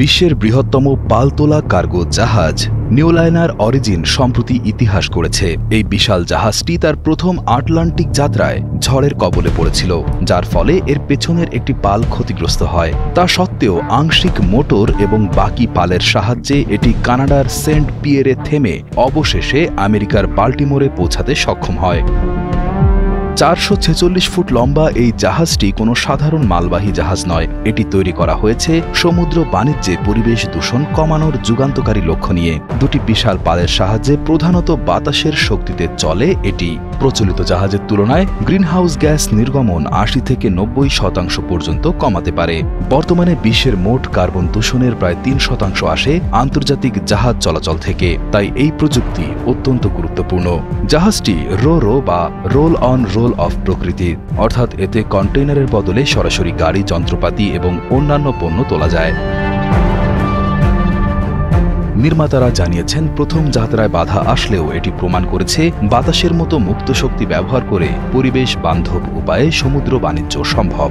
বিশ্বের বৃহত্তম পালতোলা কার্গো জাহাজ নিউলাইনার অরিজিন সম্প্রতি ইতিহাস গড়েছে। এই বিশাল জাহাজটি তার প্রথম আটলান্টিক যাত্রায় ঝড়ের কবলে পড়েছিল, যার ফলে এর পেছনের একটি পাল ক্ষতিগ্রস্ত হয়। তা সত্ত্বেও আংশিক মোটর এবং বাকি পালের সাহায্যে এটি কানাডার সেন্ট পিয়েরে থেমে অবশেষে আমেরিকার বাল্টিমোরে পৌঁছাতে সক্ষম হয়। 446 ফুট লম্বা এই জাহাজটি কোনো সাধারণ মালবাহী জাহাজ নয়। এটি তৈরি করা হয়েছে সমুদ্র বাণিজ্যে পরিবেশ দূষণ কমানোর যুগান্তকারী লক্ষ্য নিয়ে। দুটি বিশাল পালের সাহায্যে প্রধানত বাতাসের শক্তিতে চলে এটি। প্রচলিত জাহাজের তুলনায় গ্রিনহাউস গ্যাস নির্গমন 80 থেকে 90% পর্যন্ত কমাতে পারে। বর্তমানে বিশ্বের মোট কার্বন দূষণের প্রায় 3% আসে আন্তর্জাতিক জাহাজ চলাচল থেকে, তাই এই প্রযুক্তি অত্যন্ত গুরুত্বপূর্ণ। জাহাজটি রো বা রোল অন রোল অফ প্রকৃতির, অর্থাৎ এতে কন্টেইনারের বদলে সরাসরি গাড়ি, যন্ত্রপাতি এবং অন্যান্য পণ্য তোলা যায়। নির্মাতারা জানিয়েছেন, প্রথম যাত্রায় বাধা আসলেও এটি প্রমাণ করেছে বাতাসের মতো মুক্ত শক্তি ব্যবহার করে পরিবেশ বান্ধব উপায়ে সমুদ্র বাণিজ্য সম্ভব।